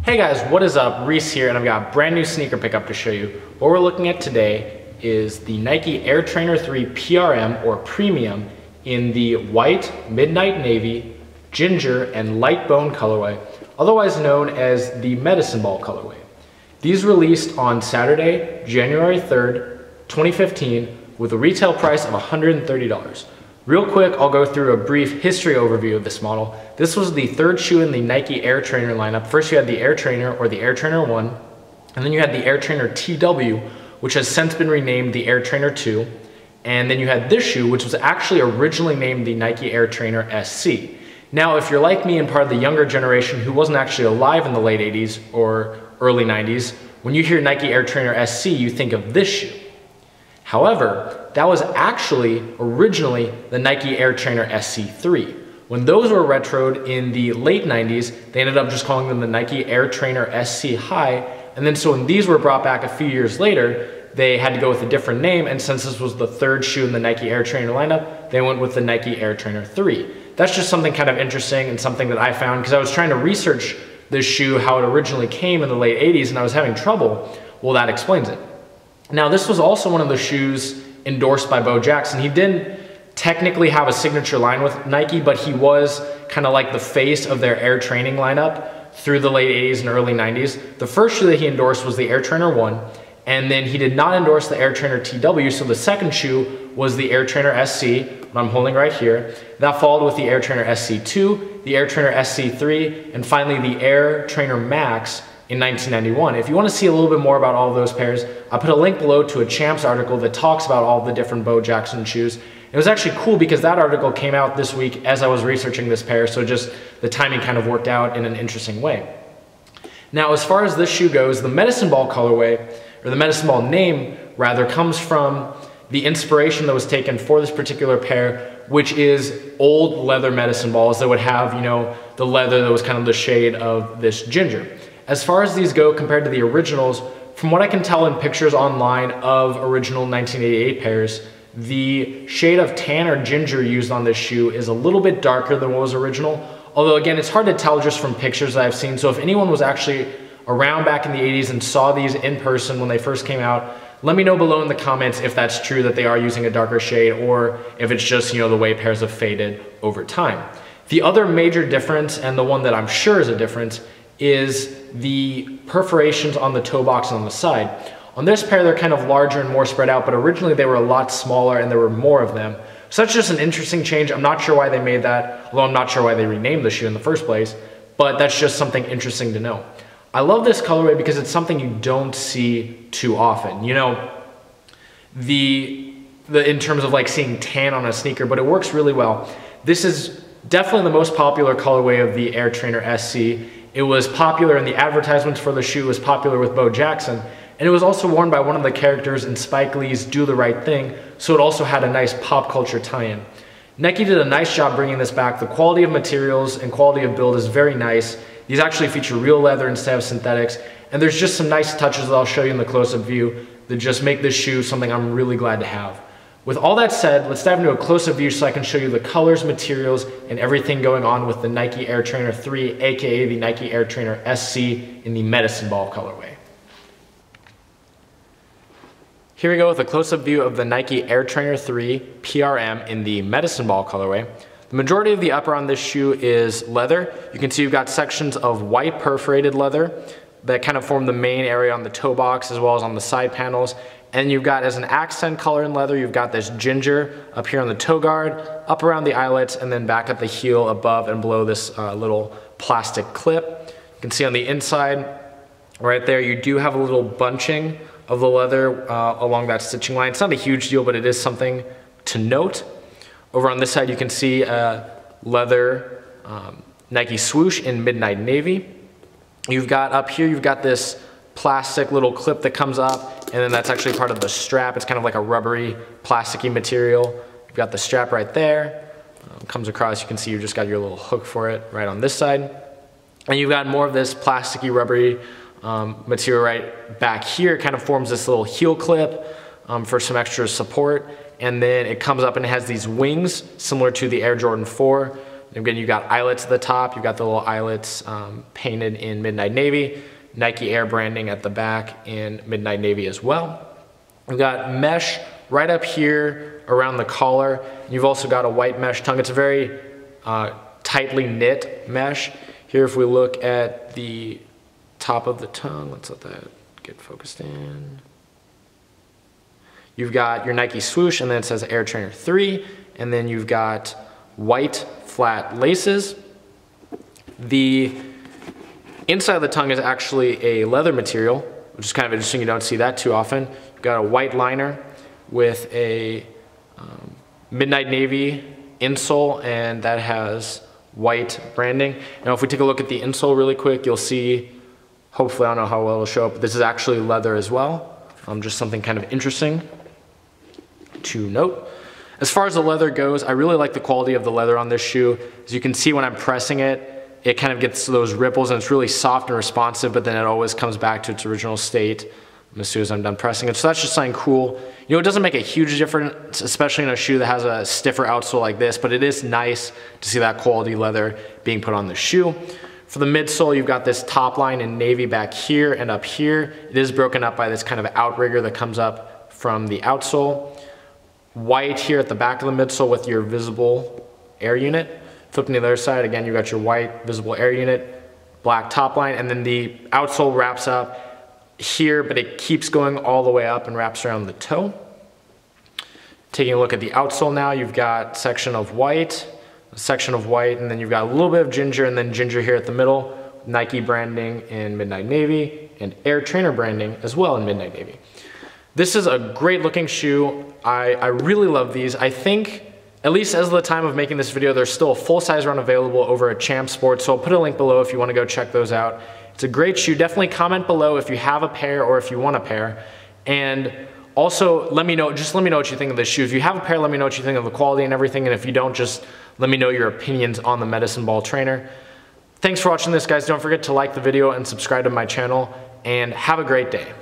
Hey guys, what is up? Reese here, and I've got a brand new sneaker pickup to show you. What we're looking at today is the Nike Air Trainer 3 PRM or Premium in the white, midnight navy, ginger, and light bone colorway, otherwise known as the medicine ball colorway. These released on Saturday, January 3rd, 2015 with a retail price of $130. Real quick, I'll go through a brief history overview of this model. This was the third shoe in the Nike Air Trainer lineup. First you had the Air Trainer or the Air Trainer 1, and then you had the Air Trainer TW, which has since been renamed the Air Trainer 2, and then you had this shoe, which was actually originally named the Nike Air Trainer SC. Now, if you're like me and part of the younger generation who wasn't actually alive in the late 80s or early 90s, when you hear Nike Air Trainer SC, you think of this shoe. However, that was actually originally the Nike Air Trainer SC3. When those were retroed in the late 90s, they ended up just calling them the Nike Air Trainer SC High. And then so when these were brought back a few years later, they had to go with a different name. And since this was the third shoe in the Nike Air Trainer lineup, they went with the Nike Air Trainer 3. That's just something kind of interesting and something that I found because I was trying to research this shoe, how it originally came in the late 80s, and I was having trouble. Well, that explains it. Now, this was also one of the shoes endorsed by Bo Jackson. He didn't technically have a signature line with Nike, but he was kind of like the face of their Air Training lineup through the late 80s and early 90s. The first shoe that he endorsed was the Air Trainer 1, and then he did not endorse the Air Trainer TW, so the second shoe was the Air Trainer SC, what I'm holding right here. That followed with the Air Trainer SC2, the Air Trainer SC3, and finally the Air Trainer Max in 1991. If you want to see a little bit more about all of those pairs, I put a link below to a Champs article that talks about all the different Bo Jackson shoes. It was actually cool because that article came out this week as I was researching this pair, so just the timing kind of worked out in an interesting way. Now, as far as this shoe goes, the medicine ball colorway, or the medicine ball name rather, comes from the inspiration that was taken for this particular pair, which is old leather medicine balls that would have, you know, the leather that was kind of the shade of this ginger. As far as these go compared to the originals, from what I can tell in pictures online of original 1988 pairs, the shade of tan or ginger used on this shoe is a little bit darker than what was original. Although again, it's hard to tell just from pictures that I've seen. So if anyone was actually around back in the 80s and saw these in person when they first came out, let me know below in the comments if that's true that they are using a darker shade or if it's just, you know, the way pairs have faded over time. The other major difference, and the one that I'm sure is a difference, is the perforations on the toe box and on the side. On this pair, they're kind of larger and more spread out, but originally they were a lot smaller and there were more of them. So that's just an interesting change. I'm not sure why they made that, although I'm not sure why they renamed the shoe in the first place, but that's just something interesting to know. I love this colorway because it's something you don't see too often. You know, in terms of like seeing tan on a sneaker, but it works really well. This is definitely the most popular colorway of the Air Trainer SC. It was popular in the advertisements for the shoe, it was popular with Bo Jackson, and it was also worn by one of the characters in Spike Lee's Do the Right Thing, so it also had a nice pop culture tie-in. Nike did a nice job bringing this back. The quality of materials and quality of build is very nice. These actually feature real leather instead of synthetics, and there's just some nice touches that I'll show you in the close-up view that just make this shoe something I'm really glad to have. With all that said, let's dive into a close-up view so I can show you the colors, materials, and everything going on with the Nike Air Trainer 3, aka the Nike Air Trainer SC in the medicine ball colorway. Here we go with a close-up view of the Nike Air Trainer 3 PRM in the medicine ball colorway. The majority of the upper on this shoe is leather. You can see you've got sections of white perforated leather that kind of form the main area on the toe box as well as on the side panels. And you've got, as an accent color in leather, you've got this ginger up here on the toe guard, up around the eyelets, and then back at the heel above and below this little plastic clip. You can see on the inside, right there, you do have a little bunching of the leather along that stitching line. It's not a huge deal, but it is something to note. Over on this side, you can see a leather Nike swoosh in midnight navy. You've got up here, you've got this plastic little clip that comes up, and then that's actually part of the strap. It's kind of like a rubbery, plasticky material. You've got the strap right there. Comes across, you can see you just got your little hook for it right on this side. And you've got more of this plasticky, rubbery material right back here. It kind of forms this little heel clip for some extra support. And then it comes up and it has these wings similar to the Air Jordan 4. Again, you got eyelets at the top. You've got the little eyelets painted in Midnight Navy. Nike Air branding at the back in Midnight Navy as well. We've got mesh right up here around the collar. You've also got a white mesh tongue. It's a very tightly knit mesh. Here, if we look at the top of the tongue, let's let that get focused in. You've got your Nike swoosh, and then it says Air Trainer 3, and then you've got white flat laces. The inside of the tongue is actually a leather material, which is kind of interesting. You don't see that too often. You've got a white liner with a Midnight Navy insole, and that has white branding. Now if we take a look at the insole really quick, you'll see, hopefully, I don't know how well it'll show up, but this is actually leather as well. Just something kind of interesting to note. As far as the leather goes, I really like the quality of the leather on this shoe. As you can see when I'm pressing it, it kind of gets those ripples and it's really soft and responsive, but then it always comes back to its original state as soon as I'm done pressing it. So that's just something cool. You know, it doesn't make a huge difference, especially in a shoe that has a stiffer outsole like this, but it is nice to see that quality leather being put on the shoe. For the midsole, you've got this top line in navy back here and up here. It is broken up by this kind of outrigger that comes up from the outsole. White here at the back of the midsole with your visible air unit. Flipping to the other side, again, you've got your white visible air unit, black top line, and then the outsole wraps up here, but it keeps going all the way up and wraps around the toe. Taking a look at the outsole now, you've got a section of white, and then you've got a little bit of ginger, and then ginger here at the middle, Nike branding in Midnight Navy, and Air Trainer branding as well in Midnight Navy. This is a great looking shoe. I really love these. I think, at least as of the time of making this video, there's still a full-size run available over at Champ Sports, so I'll put a link below if you want to go check those out. It's a great shoe. Definitely comment below if you have a pair or if you want a pair. And also, let me know what you think of this shoe. If you have a pair, let me know what you think of the quality and everything. And if you don't, just let me know your opinions on the Medicine Ball trainer. Thanks for watching this, guys. Don't forget to like the video and subscribe to my channel. And have a great day.